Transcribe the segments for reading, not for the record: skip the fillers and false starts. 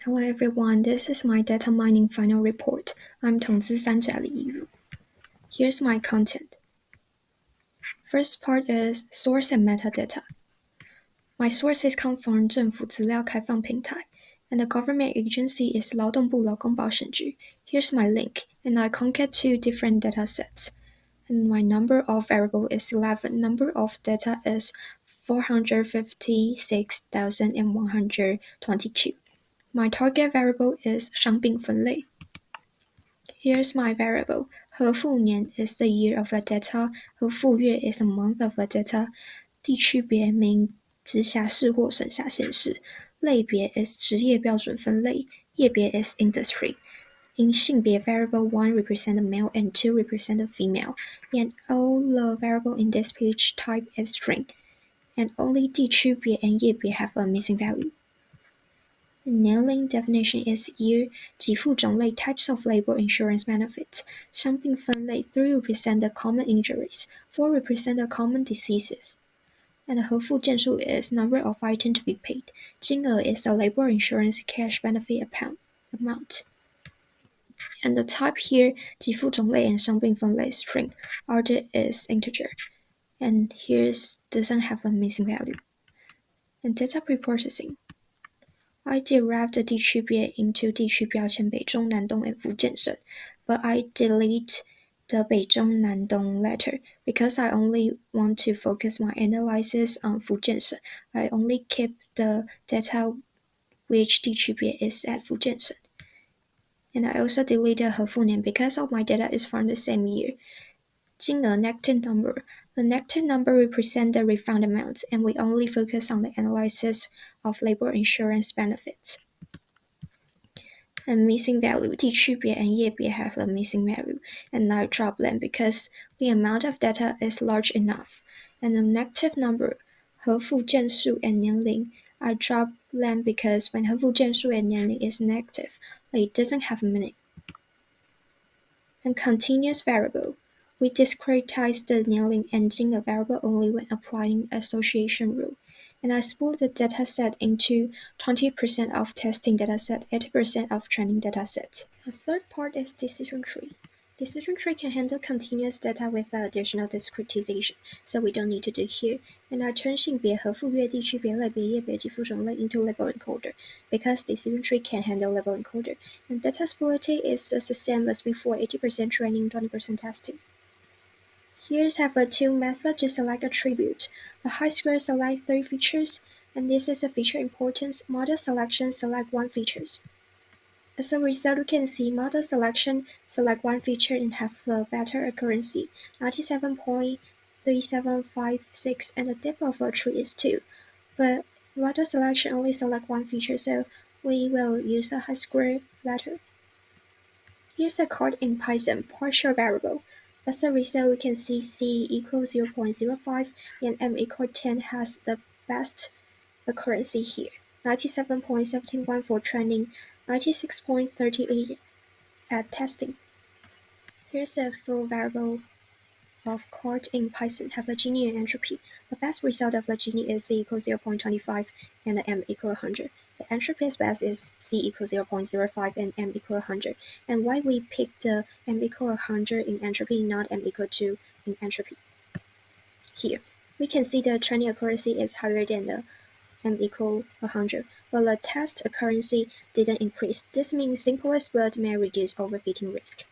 Hello everyone, this is my data mining final report. I'm 投资三宅 Li Yiru. Here's my content. First part is source and metadata. My sources come from 政府资料开放平台, and the government agency is 劳动部劳工保险局. Here's my link, and I concat two different data sets. And my number of variable is 11. Number of data is 456,122. My target variable is 商品分类. Here's my variable. 和复年 is the year of the data. 和复月 is the month of the data. 地区别名直辖市或省辖县市。类别 is 职业标准分类。业别 is industry. In 性别 variable 1 represent the male and 2 represent the female. And all the variable in this page type is string. And only 地区别 and 业别 have a missing value. Nailing definition is year, 给付种类 types of labor insurance benefits. 商品分类 3 represent the common injuries, 4 represent the common diseases. And 和付件数 is number of items to be paid. 金额 is the labor insurance cash benefit amount. And the type here, 给付种类 and 商品分类 string. Order is integer. And here's doesn't have a missing value. And data preprocessing. I derived the 地区别 into 地区标签 北中南东 and 福建省, but I delete the 北中南东 letter because I only want to focus my analysis on 福建省. I only keep the data which 地区别 is at 福建省. And I also delete the 和复年 because all my data is from the same year. 金额 negative number. The negative number represents the refund amount, and we only focus on the analysis of labor insurance benefits. And missing value, 地区别 and 业别 have a missing value, and I drop them because the amount of data is large enough. And the negative number, 和附件数 and 年龄, I drop them because when 和附件数 and 年龄 is negative, it doesn't have meaning. And continuous variable. We discretize the 年龄 and 金额 variable only when applying association rule. And I split the dataset into 20% of testing dataset, 80% of training dataset. The third part is decision tree. Decision tree can handle continuous data without additional discretization, so we don't need to do here. And I turn 性别和复月 地区别 类别 业别 给付种类 into label encoder, because decision tree can handle label encoder. And data stability is the same as before, 80% training, 20% testing. Here's have a two method to select attribute. The high square select 3 features, and this is a feature importance. Model selection select 1 features. As a result, we can see model selection select 1 feature and have the better accuracy, 97.3756, and the depth of the tree is 2. But model selection only select 1 feature, so we will use a high square letter. Here's a code in Python, partial variable. As a result, we can see C equals 0.05 and M equals 10 has the best accuracy here. 97.71 for training, 96.38 at testing. Here's a full variable of code in Python, have the Gini and entropy. The best result of the Gini is C equals 0.25 and the M equals 100. The entropy best is C equals 0.05 and M equals 100. And why we pick the M equals 100 in entropy, not M equals 2 in entropy? Here, we can see the training accuracy is higher than the M equals 100, but the test accuracy didn't increase. This means simpler split may reduce overfitting risk.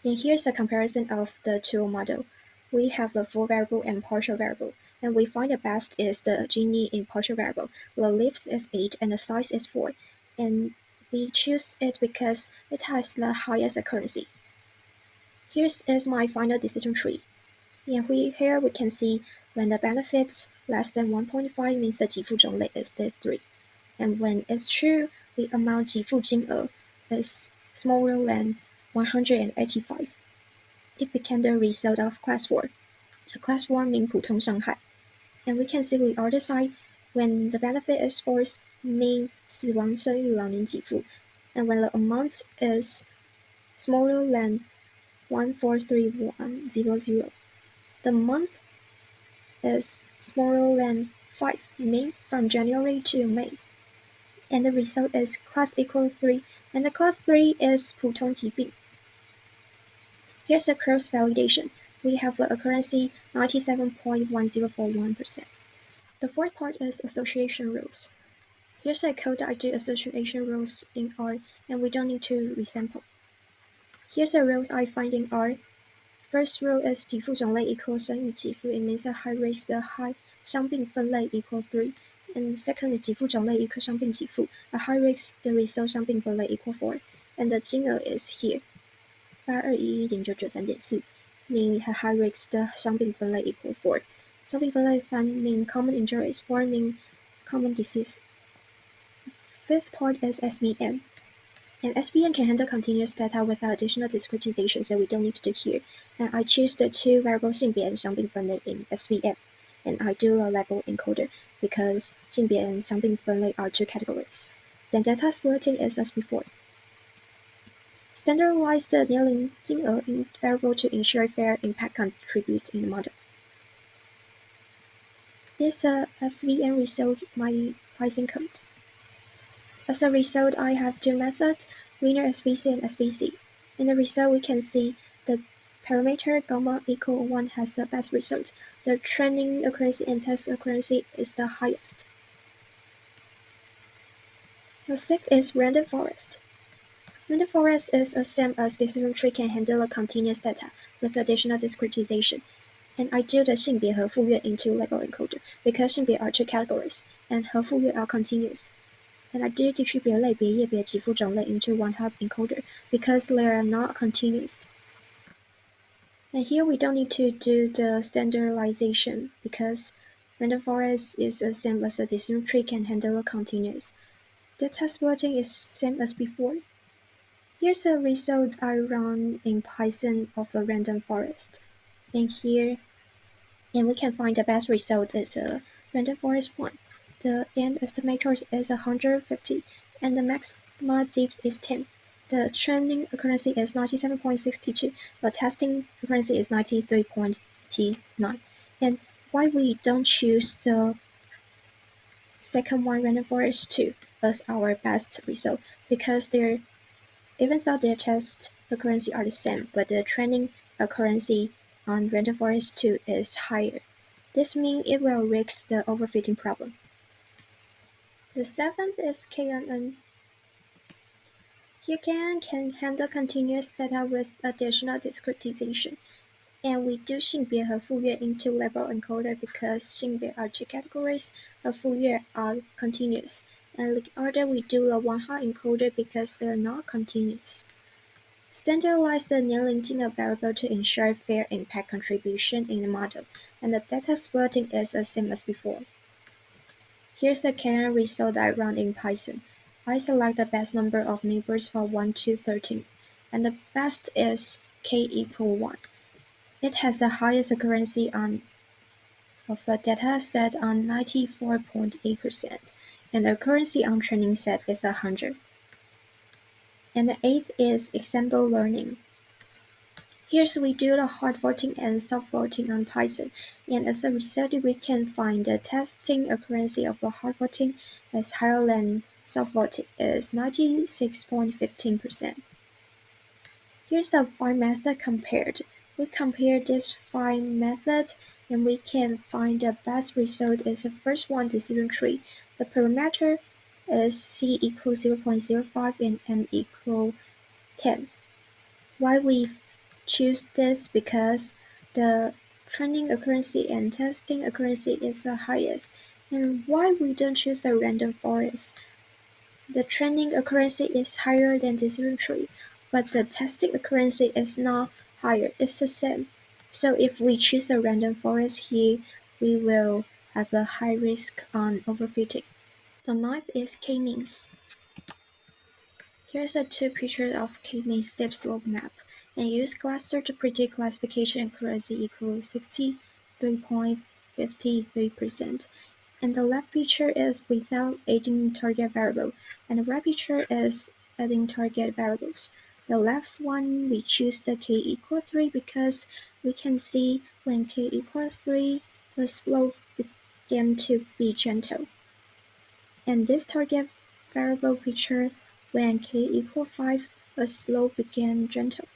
And here's a comparison of the two models. We have the full variable and partial variable, and we find the best is the Gini in partial variable. The length is 8 and the size is 4, and we choose it because it has the highest accuracy. Here is my final decision tree. And here we can see when the benefits less than 1.5 means the 给付种类 is this 3. And when it's true, the amount 给付金额 is smaller than 185. It became the result of class 4. The class 4 means 普通伤害. And we can see the other side, when the benefit is forced, mean 死亡生育老年给付. And when the amount is smaller than 143100. The month is smaller than 5, mean from January to May. and the result is class equals 3, and the class 3 is 普通疾病. Here's the cross validation. We have the accuracy 97.1041%. The fourth part is association rules. Here's a code that I do association rules in R, and we don't need to resample. Here's the rules I find in R. First rule is 给付种类 equals 生与给付. It means the high risk, the high 伤病分类 equals 3. And second is 给付种类 equals 伤病给付. A high risk, the result 伤病分类 equals 4. And the 金额 is here. 8211.993.4 mean high risk 的伤病分类 equals 4. 伤病分类3 mean common injuries, 4 mean common diseases. Fifth part is SVM. And SVM can handle continuous data without additional discretization, so we don't need to do here. And I choose the two variables 性别 and 伤病分类 in SVM. And I do a label encoder because 性别 and 伤病分类 are two categories. Then data splitting is as before. Standardize the 年龄金额 in variable to ensure fair impact contributes in the model. This SVM result my Python code. As a result, I have two methods, linear SVC and SVC. In the result, we can see the parameter gamma equal 1 has the best result. The training accuracy and test accuracy is the highest. The sixth is random forest. Random forest is the same as decision tree can handle a continuous data with additional discretization. And I do the 性别和复月 into label encoder because 性别 are two categories and 和复月 are continuous. And I do distribute 类别、页别、给付种类 into one hop encoder because they are not continuous. And here we don't need to do the standardization because random forest is the same as the decision tree can handle a continuous. Data splitting is same as before. Here's a result I run in Python of the random forest. And here, and we can find the best result is a random forest 1. The end estimator is 150, and the maxima depth is 10. The training accuracy is 97.62. The testing accuracy is 93.89. And why we don't choose the second one, random forest 2, as our best result? Because even though their test accuracy are the same, but the training accuracy on random forest 2 is higher. This means it will risk the overfitting problem. The seventh is KNN. Here KNN can handle continuous data with additional discretization. And we do 性别和复月 into label encoder because 性别 are two categories, 和复月 are continuous. And the other we do the one hot encoder because they're not continuous. Standardize the 年龄金额 variable to ensure fair impact contribution in the model, and the data splitting is the same as before. Here's the KNN result I run in Python. I select the best number of neighbors from 1 to 13, and the best is k equal 1. It has the highest accuracy of the data set on 94.8%, and the accuracy on training set is 100. And the eighth is example learning. Here we do the hard voting and soft voting on Python, and as a result we can find the testing accuracy of the hard voting is higher than soft voting, is 96.15%. Here's a find method compared. We compare this find method and we can find the best result is the first one, decision tree. The parameter is C equals 0.05 and M equal 10. Why we choose this? Because the training accuracy and testing accuracy is the highest. And why we don't choose a random forest? The training accuracy is higher than decision tree, but the testing accuracy is not higher. It's the same. So if we choose a random forest here, we will have a high risk on overfitting. The ninth is k-means. Here's a two pictures of k-means steep slope map, and use cluster to predict classification accuracy equals 63.53%. And the left picture is without adding target variable, and the right picture is adding target variables. The left one we choose the k equals 3 because we can see when k equals 3, the slope began to be gentle. And this target variable picture when k equals 5, the slope became gentle.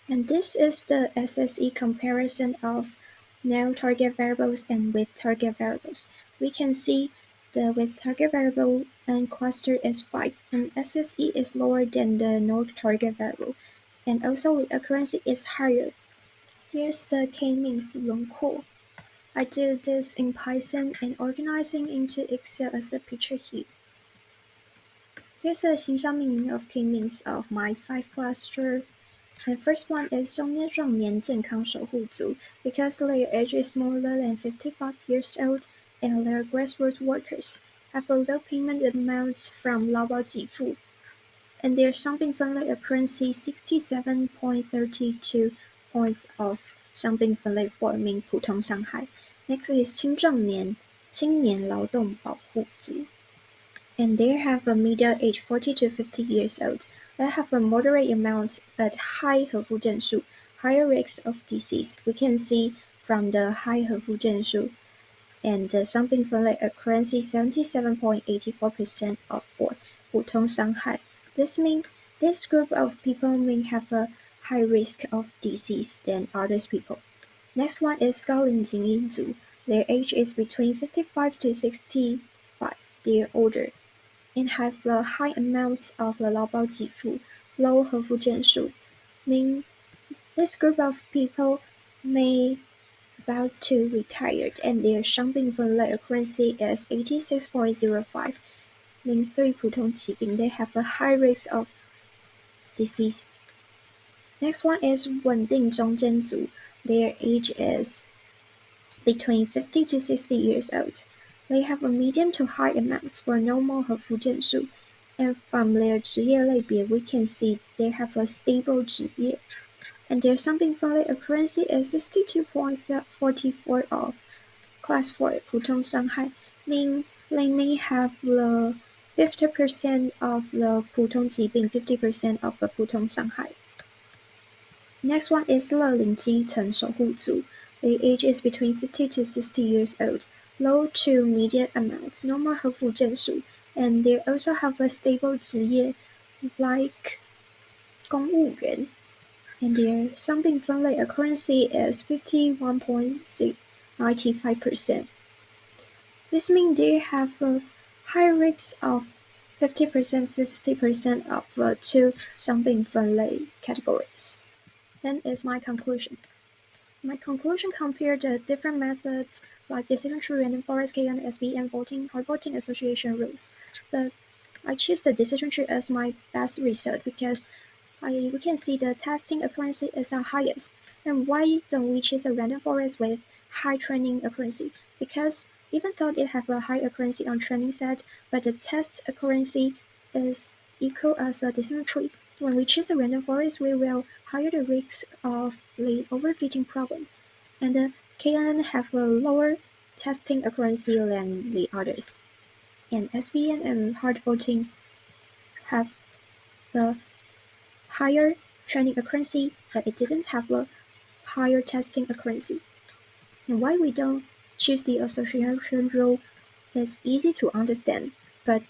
And this is the SSE comparison of no target variables and with target variables. We can see the with target variable and cluster is 5, and SSE is lower than the no target variable, and also the accuracy is higher. Here's the k-means 轮廓. I do this in Python and organizing into Excel as a picture here. Here's a 形象命名 of k-means of my 5 cluster. And first one is 中年壮年健康守护组 because their age is smaller than 55 years old and their grassroots workers have a low payment amounts from 劳保给付 and their 伤病分类 accuracy 67.32 points of 伤病分类 forming 普通伤害. Next is 青年劳动保护组. And they have a middle age 40 to 50 years old. They have a moderate amount but high 核附件数, higher risks of disease. We can see from the high 核附件数 and the 伤病分类 accuracy 77.84% of for 普通伤害. This means this group of people may have a high risk of disease than others people. Next one is 高龄精英组. Their age is between 55 to 65. They are older and have the high amounts of the 劳保给付, low 核附件数, mean this group of people may about to retire and their 伤病分类 accuracy is 86.05, mean 3 普通疾病. They have a high risk of disease. Next one is 稳定中间组. Their age is between 50 to 60 years old. They have a medium to high amounts for normal 核附件数, and from their 职业类别 we can see they have a stable 职业, and their 伤病分类 accuracy is 62.44 of class 4 普通伤害, meaning they may have the 50% of the 普通疾病, 50% of the 普通伤害. Next one is 乐龄基层守护组. Their age is between 50 to 60 years old, low to medium amounts, normal 核附件数, and they also have a stable 职业 like 公务员, and their 伤病分类 accuracy is 51.95%. This means they have a high risk of 50% of the two 伤病分类 categories. Then is my conclusion. My conclusion compared the different methods like decision tree, random forest, KN, SV, and hard voting association rules. But I choose the decision tree as my best result because we can see the testing accuracy is the highest. And why don't we choose a random forest with high training accuracy? Because even though it have a high accuracy on training set, but the test accuracy is equal as a decision tree. When we choose a random forest, we will higher the risk of the overfitting problem, and the KNN have a lower testing accuracy than the others. And SVN and hard voting have the higher training accuracy, but it didn't have the higher testing accuracy. And why we don't choose the association rule is easy to understand, but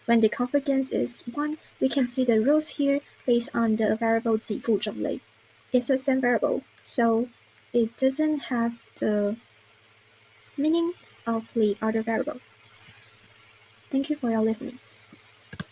when the confidence is 1, we can see the rules here based on the variable 给付种类. It's the same variable, so it doesn't have the meaning of the other variable. Thank you for your listening.